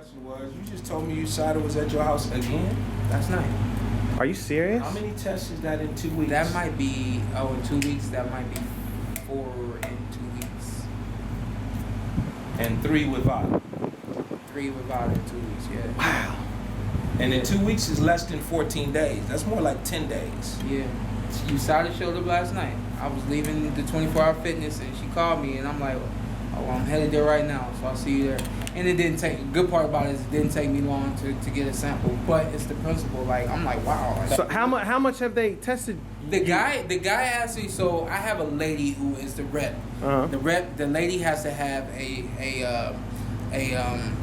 question was, you just told me USADA was at your house again? Last night. Are you serious? How many tests is that in 2 weeks? That might be, in 2 weeks, that might be 4 in 2 weeks. And 3 without. 3 without in 2 weeks, yeah. Wow. And in 2 weeks is less than 14 days. That's more like 10 days. Yeah. USADA showed up last night. I was leaving the 24-hour fitness and she called me and I'm like, oh, I'm headed there right now, so I'll see you there. And it didn't take, the good part about it is it didn't take me long to get a sample, but it's the principle. Like, I'm like, wow. So how much have they tested? The guy asked me, so I have a lady who is the rep. Uh-huh. The lady has to have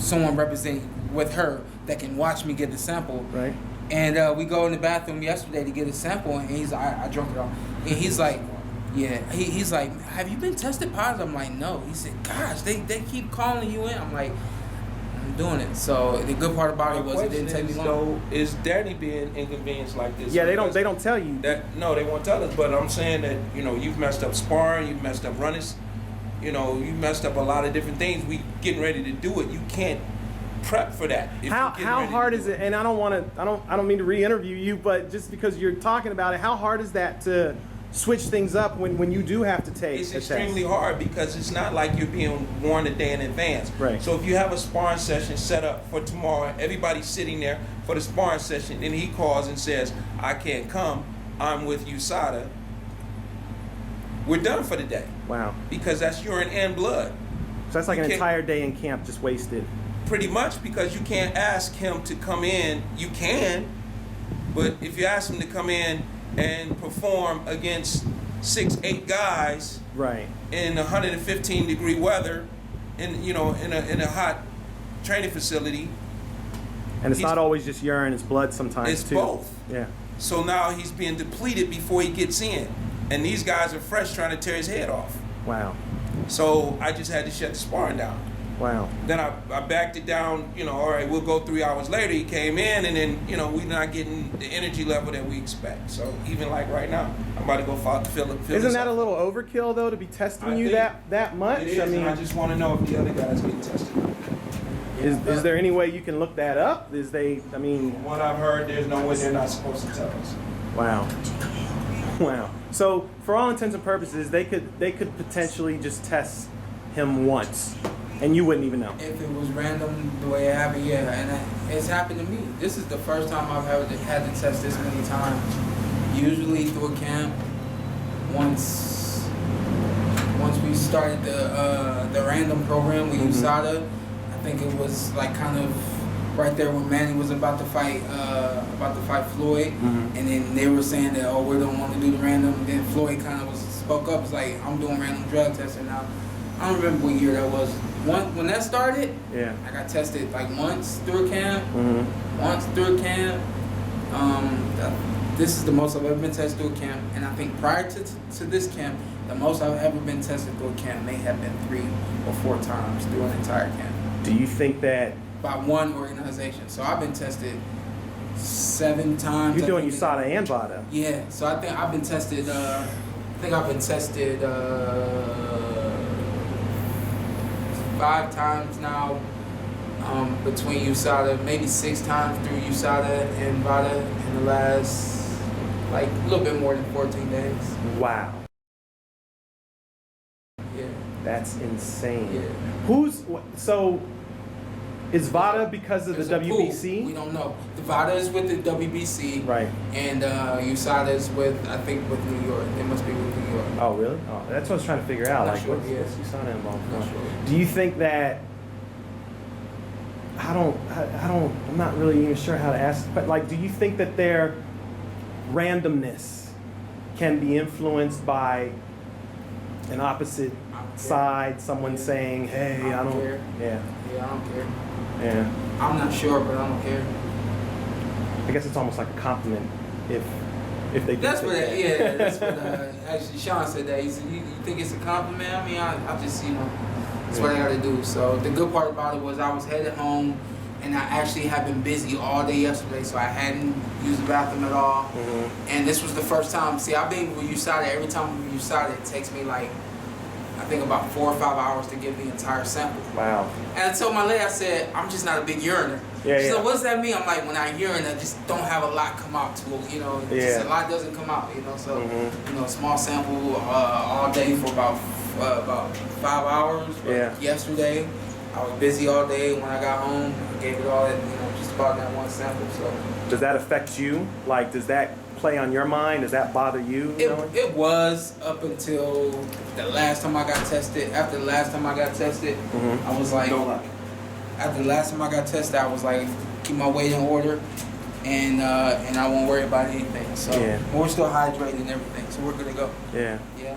someone representing with her that can watch me get the sample. Right. And we go in the bathroom yesterday to get a sample, and he's like, I drunk it all. And he's like, yeah. He's like, have you been tested positive? I'm like, no. He said, gosh, they keep calling you in. I'm like, I'm doing it. So the good part about it was it didn't take me long. So is Danny being inconvenienced like this? Yeah, they don't tell you. No, they won't tell us. But I'm saying that, you've messed up sparring, you've messed up running, you messed up a lot of different things. We getting ready to do it. You can't prep for that. How hard is it? And I don't mean to re-interview you, but just because you're talking about it, how hard is that to switch things up when you do have to take It's a extremely test? hard because it's not like you're being warned a day in advance. Right. So if you have a sparring session set up for tomorrow, everybody's sitting there for the sparring session, and he calls and says, I can't come, I'm with USADA, we're done for the day. Wow. Because that's urine and blood. So that's like an entire day in camp just wasted. Pretty much, because you can't ask him to come in. You can, but if you ask him to come in and perform against 6-8 guys, right, in 115-degree weather, in a hot training facility, and it's not always just urine; it's blood sometimes it's too. both. Yeah. So now he's being depleted before he gets in, and these guys are fresh trying to tear his head off. Wow. So I just had to shut the sparring down. Wow. Then I backed it down, all right, we'll go 3 hours later. He came in, and then, we're not getting the energy level that we expect. So even like right now, I'm about to go fill Isn't that a little overkill, though, to be testing you that much? It is, I mean, I just want to know if the other guys get tested. Is there any way you can look that up? From what I've heard, there's no way they're not supposed to tell us. Wow. Wow. So for all intents and purposes, they could potentially just test him once. And you wouldn't even know. If it was random the way it happened, yeah. And it's happened to me. This is the first time I've ever had to test this many times. Usually through a camp, once we started the random program with USADA, I think it was like kind of right there when Manny was about to fight Floyd, and then they were saying that, we don't want to do the random. Then Floyd kind of spoke up, was like, I'm doing random drug testing now. I don't remember what year that was. When that started, yeah, I got tested like once through a camp. This is the most I've ever been tested through a camp, and I think prior to this camp, the most I've ever been tested through a camp may have been 3 or 4 times through an entire camp. Do you think that by one organization? So I've been tested 7 times. You're doing USADA and VADA. Yeah, so I think I've been tested. I've been tested 5 times now, between USADA, maybe 6 times through USADA and VADA in the last, like, a little bit more than 14 days. Wow. Yeah. That's insane. Yeah. So is VADA because of the WBC? Pool. We don't know. The VADA is with the WBC. Right. And USADA is with New York. It must be with New York. Oh, really? Oh, that's what I was trying to figure out. What's USADA involved? Not sure. Do you think that, I'm not really even sure how to ask, but like, do you think that their randomness can be influenced by an opposite side, someone saying, hey, I don't care. Yeah, I don't care. Yeah. I'm not sure, but I don't care. I guess it's almost like a compliment if they do. That's what actually Shawn said that. He said, you think it's a compliment? I mean, I just, that's what I got to do. So the good part about it was I was headed home, and I actually had been busy all day yesterday, so I hadn't used the bathroom at all. And this was the first time. See, I've been with USADA. Every time I'm with USADA, it takes me like I think about 4 or 5 hours to give the entire sample. Wow. And I told my lady, I said, I'm just not a big uriner. Yeah, She yeah. said, what does that mean? I'm like, when I urinate, I just don't have a lot come out to it, you know. Yeah. Just a lot doesn't come out, you know. So, Mhm. you know, small sample all day for about 5 hours. But Yeah. yesterday, I was busy all day. When I got home, I gave it all, just about that one sample. So Does that affect you? Like, does that play on your mind? Does that bother you? it was up until the last time I got tested. After the last time I got tested, Mhm. I was like, Don't lie. after the last time I got tested, I was like, keep my weight in order, and I won't worry about anything. So Yeah. we're still hydrated and everything, so we're good to go. Yeah. Yeah.